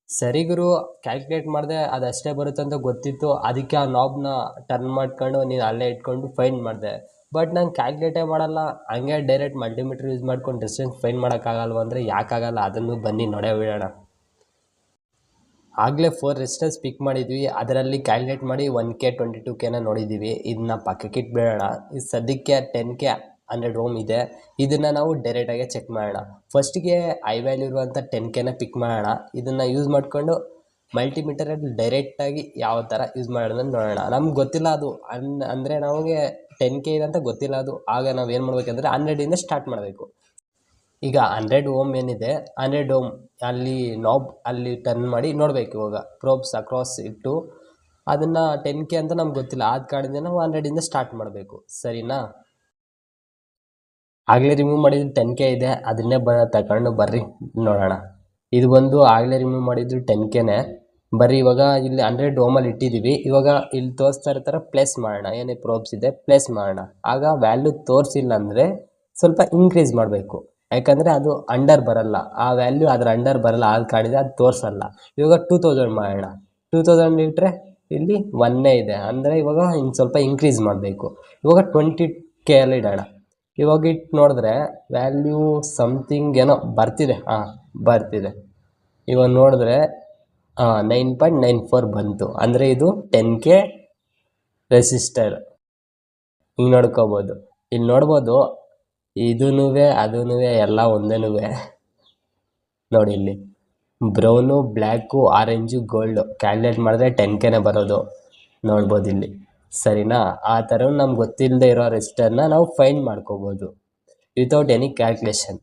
ಸರಿ ಗುರು, ಕ್ಯಾಲ್ಕುಲೇಟ್ ಮಾಡಿದೆ ಅದಷ್ಟೇ ಬರುತ್ತೆ ಅಂತ ಗೊತ್ತಿತ್ತು. ಅದಕ್ಕೆ ಆ ನಾಬ್ನ ಟರ್ನ್ ಮಾಡ್ಕೊಂಡು ನೀನು ಅಲ್ಲೇ ಇಟ್ಕೊಂಡು ಫೈಂಡ್ ಮಾಡಿದೆ. ಬಟ್ ನಾನು ಕ್ಯಾಲ್ಕುಲೇಟೇ ಮಾಡಲ್ಲ, ಹಂಗೆ ಡೈರೆಕ್ಟ್ ಮಲ್ಟಿಮೀಟ್ರ್ ಯೂಸ್ ಮಾಡ್ಕೊಂಡು ಡಿಸ್ಟೆನ್ಸ್ ಫೈಂಡ್ ಮಾಡೋಕ್ಕಾಗಲ್ವ ಅಂದರೆ ಯಾಕಾಗಲ್ಲ, ಅದನ್ನು ಬನ್ನಿ ನೋಡೇ ಬಿಡೋಣ. ಆಗಲೇ 4 ರೆಸಿಸ್ಟರ್ಸ್ ಪಿಕ್ ಮಾಡಿದ್ವಿ, ಅದರಲ್ಲಿ ಕ್ಯಾಲ್ಕುಲೇಟ್ ಮಾಡಿ 1K 22Kನ ನೋಡಿದ್ದೀವಿ. ಇದನ್ನ ಪಕ್ಕಕ್ಕೆ ಇಟ್ಬಿಡೋಣ. ಇದು ಸದ್ಯಕ್ಕೆ 10K 100 ಓಮ್ ಇದೆ. ಇದನ್ನು ನಾವು ಡೈರೆಕ್ಟಾಗೆ ಚೆಕ್ ಮಾಡೋಣ. ಫಸ್ಟಿಗೆ ಐ ವ್ಯಾಲ್ಯೂ ಇರುವಂಥ 10Kನ ಪಿಕ್ ಮಾಡೋಣ. ಇದನ್ನು ಯೂಸ್ ಮಾಡಿಕೊಂಡು ಮಲ್ಟಿಮೀಟರಲ್ಲಿ ಡೈರೆಕ್ಟಾಗಿ ಯಾವ ಥರ ಯೂಸ್ ಮಾಡೋಣ ನೋಡೋಣ. ನಮ್ಗೆ ಗೊತ್ತಿಲ್ಲ ಅದು ಅಂದರೆ ನಮಗೆ 10K ಇದೆ ಅಂತ ಗೊತ್ತಿಲ್ಲ ಅದು. ಆಗ ನಾವು ಏನು ಮಾಡ್ಬೇಕಂದ್ರೆ 100ಇಂದ ಸ್ಟಾರ್ಟ್ ಮಾಡಬೇಕು. ಈಗ 100 ಓಮ್ ಏನಿದೆ, 100 ಓಮ್ ಅಲ್ಲಿ ನಾಬ್ ಅಲ್ಲಿ ಟರ್ನ್ ಮಾಡಿ ನೋಡಬೇಕು. ಇವಾಗ ಪ್ರೋಬ್ಸ್ ಅಕ್ರಾಸ್ ಇಟ್ಟು ಅದನ್ನು 10K ಅಂತ ನಮ್ಗೆ ಗೊತ್ತಿಲ್ಲ, ಆದ ಕಾರಣದಿಂದ ನಾವು 100ಇಂದ ಸ್ಟಾರ್ಟ್ ಮಾಡಬೇಕು. ಸರಿನಾ? ಆಗಲೇ ರಿಮೂವ್ ಮಾಡಿದ್ದು 10K ಇದೆ, ಅದನ್ನೇ ತಗೊಂಡು ಬರ್ರಿ ನೋಡೋಣ. ಇದು ಬಂದು ಆಗಲೇ ರಿಮೂವ್ ಮಾಡಿದ್ದು 10Kನೇ. ಬರ್ರಿ ಇವಾಗ ಇಲ್ಲಿ 100 ಓಮಲ್ಲಿ ಇಟ್ಟಿದ್ದೀವಿ. ಇವಾಗ ಇಲ್ಲಿ ತೋರಿಸ್ತಾ ಇರೋ ಥರ ಪ್ಲೇಸ್ ಮಾಡೋಣ. ಏನೇ ಪ್ರೋಬ್ಸ್ ಇದೆ ಪ್ಲೇಸ್ ಮಾಡೋಣ. ಆಗ ವ್ಯಾಲ್ಯೂ ತೋರಿಸಿಲ್ಲ ಅಂದರೆ ಸ್ವಲ್ಪ ಇನ್ಕ್ರೀಸ್ ಮಾಡಬೇಕು, ಯಾಕಂದರೆ ಅದು ಅಂಡರ್ ಬರಲ್ಲ. ಆ ವ್ಯಾಲ್ಯೂ ಅದರ ಅಂಡರ್ ಬರಲ್ಲ, ಆದ ಕಾರಣದಿಂದ ಅದು ತೋರಿಸಲ್ಲ. ಇವಾಗ 2000 ಮಾಡೋಣ. 2000 ಇಟ್ಟರೆ ಇಲ್ಲಿ 1 ಇದೆ, ಅಂದರೆ ಇವಾಗ ಇನ್ನು ಸ್ವಲ್ಪ ಇನ್ಕ್ರೀಸ್ ಮಾಡಬೇಕು. ಇವಾಗ 20K ಅಲ್ಲಿ ಇಡೋಣ. ಇವಾಗ ಇಟ್ಟು ನೋಡಿದ್ರೆ ವ್ಯಾಲ್ಯೂ ಸಮಥಿಂಗ್ ಏನೋ ಬರ್ತಿದೆ. ಬರ್ತಿದೆ. ಇವಾಗ ನೋಡಿದ್ರೆ 9.94 ಬಂತು, ಅಂದರೆ ಇದು 10K ರೆಸಿಸ್ಟರ್. ಹಿಂಗೆ ನೋಡ್ಕೋಬೋದು. ಇಲ್ಲಿ ನೋಡ್ಬೋದು ಇದೂ ಅದೂ ಎಲ್ಲ ಒಂದೇ. ನೋಡಿ ಇಲ್ಲಿ brown, black, orange, gold calculate ಮಾಡಿದ್ರೆ 10Kನೇ ಬರೋದು. ನೋಡ್ಬೋದು ಇಲ್ಲಿ. ಸರಿನಾ? ಆ ಥರ ನಮ್ಗೆ ಗೊತ್ತಿಲ್ಲದೆ ಇರೋ ರೆಸಿಸ್ಟರ್ನ ನಾವು ಫೈಂಡ್ ಮಾಡ್ಕೋಬೋದು ವಿತೌಟ್ ಎನಿ ಕ್ಯಾಲ್ಕುಲೇಷನ್.